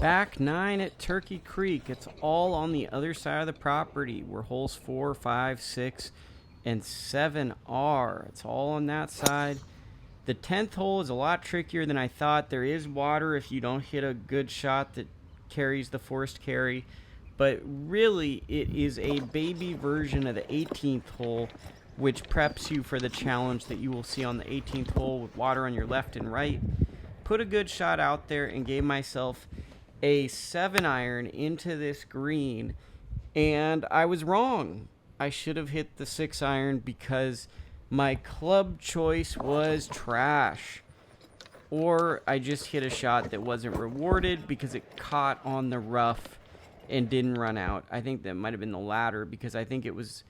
Back 9 at Turkey Creek. It's all on the other side of the property where holes 4, 5, 6, and 7 are. It's all on that side. The 10th hole is a lot trickier than I thought. There is water if you don't hit a good shot that carries the forced carry. But really, it is a baby version of the 18th hole, which preps you for the challenge that you will see on the 18th hole with water on your left and right. Put a good shot out there and gave myself a 7-iron into this green, and I was wrong. I should have hit the 6-iron because my club choice was trash. Or I just hit a shot that wasn't rewarded because it caught on the rough and didn't run out. I think that might have been the latter because I think it was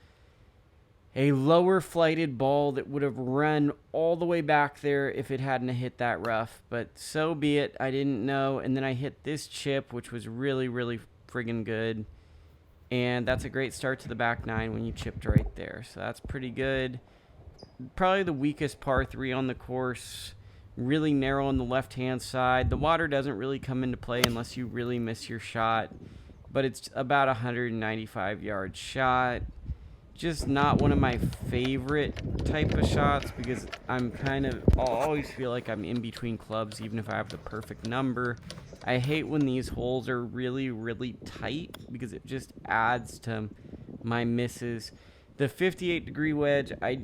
a lower flighted ball that would have run all the way back there if it hadn't hit that rough. But so be it. I didn't know. And then I hit this chip, which was really, really friggin' good. And that's a great start to the back 9 when you chipped right there. So that's pretty good. Probably the weakest par 3 on the course. Really narrow on the left-hand side. The water doesn't really come into play unless you really miss your shot. But it's about a 195-yard shot. Just not one of my favorite type of shots because I'll always feel like I'm in between clubs even if I have the perfect number. I hate when these holes are really, really tight because it just adds to my misses. The 58-degree wedge I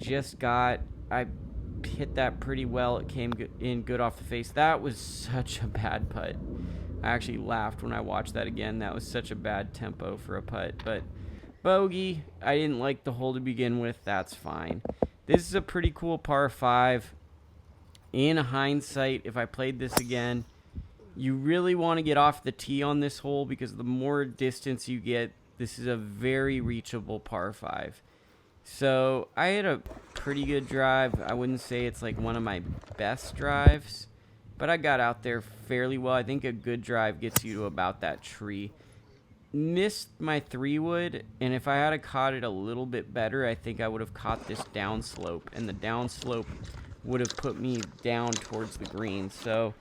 hit that pretty well. It came in good off the face. That was such a bad putt. I actually laughed when I watched that again. That was such a bad tempo for a putt, but bogey. I didn't like the hole to begin with. That's fine. This is a pretty cool par 5. In hindsight, if I played this again, you really want to get off the tee on this hole because the more distance you get, this is a very reachable par 5. So I had a pretty good drive. I wouldn't say it's like one of my best drives, but I got out there fairly well. I think a good drive gets you to about that tree. Missed my 3-wood, and if I had caught it a little bit better, I think I would have caught this downslope, and the downslope would have put me down towards the green. So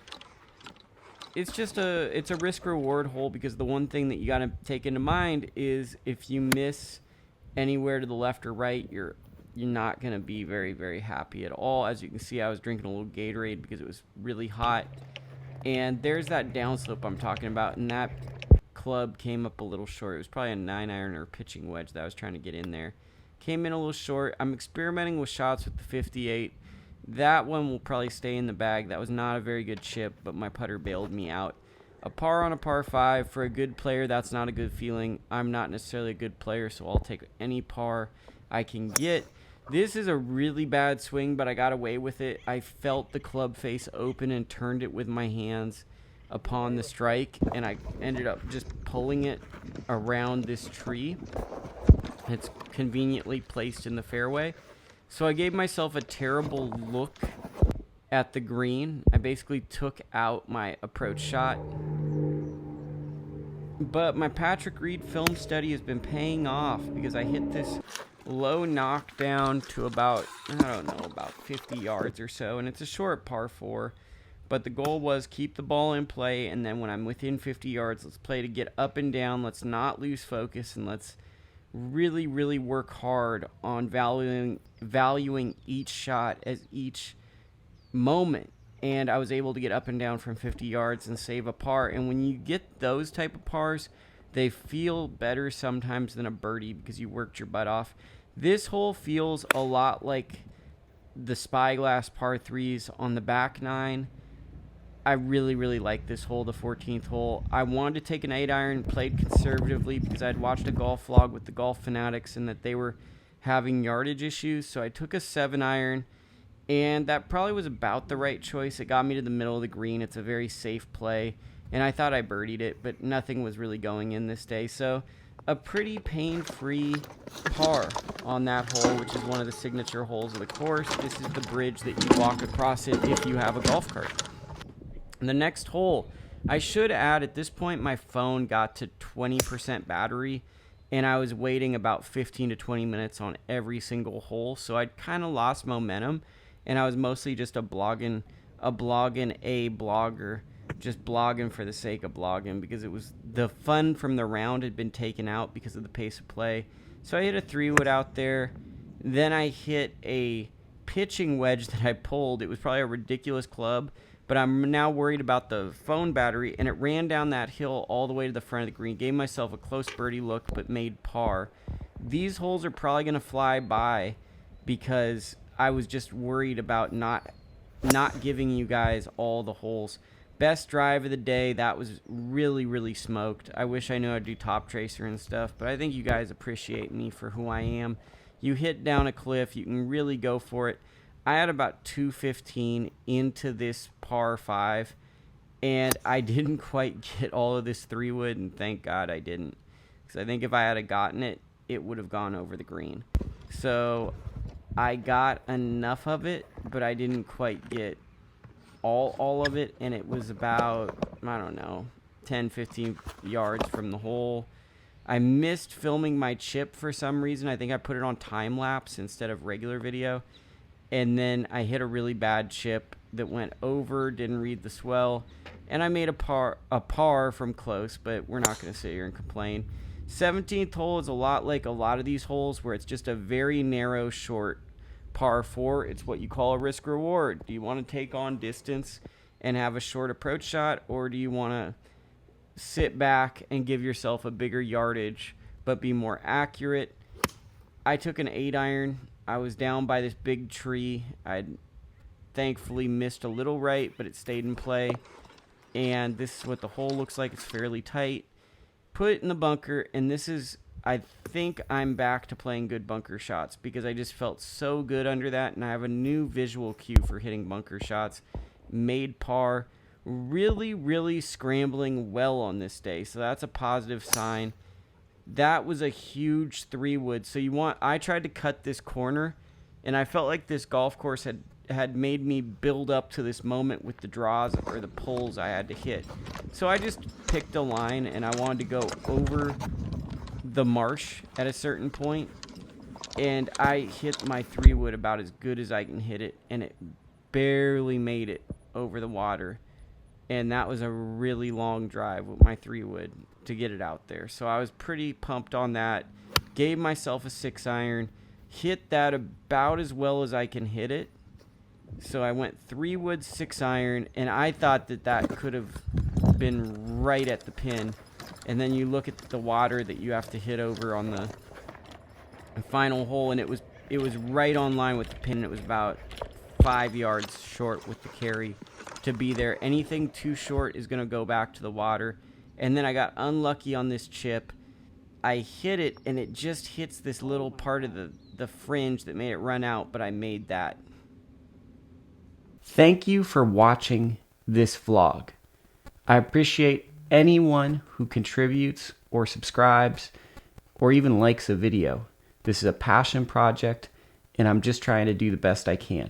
it's a risk-reward hole because the one thing that you got to take into mind is if you miss anywhere to the left or right, you're not going to be very, very happy at all. As you can see, I was drinking a little Gatorade because it was really hot, and there's that downslope I'm talking about, and that club came up a little short. It was probably a 9-iron or pitching wedge that I was trying to get in there. Came in a little short. I'm experimenting with shots with the 58. That one will probably stay in the bag. That was not a very good chip, but my putter bailed me out. A par on a par 5 for a good player, that's not a good feeling. I'm not necessarily a good player, so I'll take any par I can get. This is a really bad swing, but I got away with it. I felt the club face open and turned it with my hands upon the strike, and I ended up just pulling it around this tree. It's conveniently placed in the fairway. So I gave myself a terrible look at the green. I basically took out my approach shot. But my Patrick Reed film study has been paying off because I hit this low knockdown to about 50 yards or so, and it's a short par 4. But the goal was keep the ball in play, and then when I'm within 50 yards, let's play to get up and down. Let's not lose focus, and let's really, really work hard on valuing each shot as each moment. And I was able to get up and down from 50 yards and save a par. And when you get those type of pars, they feel better sometimes than a birdie because you worked your butt off. This hole feels a lot like the Spyglass par 3s on the back 9. I really, really like this hole, the 14th hole. I wanted to take an 8-iron, played conservatively because I'd watched a golf vlog with the Golf Fanatics and that they were having yardage issues. So I took a 7-iron, and that probably was about the right choice. It got me to the middle of the green. It's a very safe play, and I thought I birdied it, but nothing was really going in this day. So a pretty pain-free par on that hole, which is one of the signature holes of the course. This is the bridge that you walk across it if you have a golf cart. The next hole, I should add, at this point, my phone got to 20% battery, and I was waiting about 15 to 20 minutes on every single hole, so I'd kind of lost momentum, and I was mostly just a blogger just blogging for the sake of blogging, because it was the fun from the round had been taken out because of the pace of play. So I hit a 3-wood out there. Then I hit a pitching wedge that I pulled. It was probably a ridiculous club, but I'm now worried about the phone battery, and it ran down that hill all the way to the front of the green. Gave myself a close birdie look, but made par. These holes are probably going to fly by because I was just worried about not giving you guys all the holes. Best drive of the day, that was really, really smoked. I wish I knew how to do top tracer and stuff, but I think you guys appreciate me for who I am. You hit down a cliff, you can really go for it. I had about 215 into this par 5, and I didn't quite get all of this 3-wood, and thank God I didn't, because I think if I had gotten it, it would have gone over the green. So I got enough of it, but I didn't quite get all of it, and it was about, I don't know, 10-15 yards from the hole. I missed filming my chip for some reason. I think I put it on time lapse instead of regular video, and then I hit a really bad chip that went over, didn't read the swell, and I made a par from close, but we're not going to sit here and complain. 17th hole is a lot like a lot of these holes where it's just a very narrow, short par 4. It's what you call a risk reward. Do you want to take on distance and have a short approach shot, or do you want to sit back and give yourself a bigger yardage but be more accurate? I took an 8-iron. I was down by this big tree. I thankfully missed a little right, but it stayed in play, and this is what the hole looks like. It's fairly tight. Put it in the bunker, and this is, I think I'm back to playing good bunker shots because I just felt so good under that, and I have a new visual cue for hitting bunker shots. Made par. Really, really scrambling well on this day, so that's a positive sign. That was a huge 3-wood. So I tried to cut this corner, and I felt like this golf course had made me build up to this moment with the draws or the pulls I had to hit. So I just picked a line, and I wanted to go over the marsh at a certain point, and I hit my 3-wood about as good as I can hit it, and it barely made it over the water, and that was a really long drive with my 3-wood to get it out there. So I was pretty pumped on that. Gave myself a 6-iron, hit that about as well as I can hit it. So I went 3-wood, 6-iron, and I thought that could have been right at the pin. And then you look at the water that you have to hit over on the final hole, and it was right on line with the pin. It was about 5 yards short with the carry to be there. Anything too short is going to go back to the water. And then I got unlucky on this chip. I hit it, and it just hits this little part of the fringe that made it run out, but I made that. Thank you for watching this vlog. I appreciate anyone who contributes or subscribes or even likes a video. This is a passion project, and I'm just trying to do the best I can.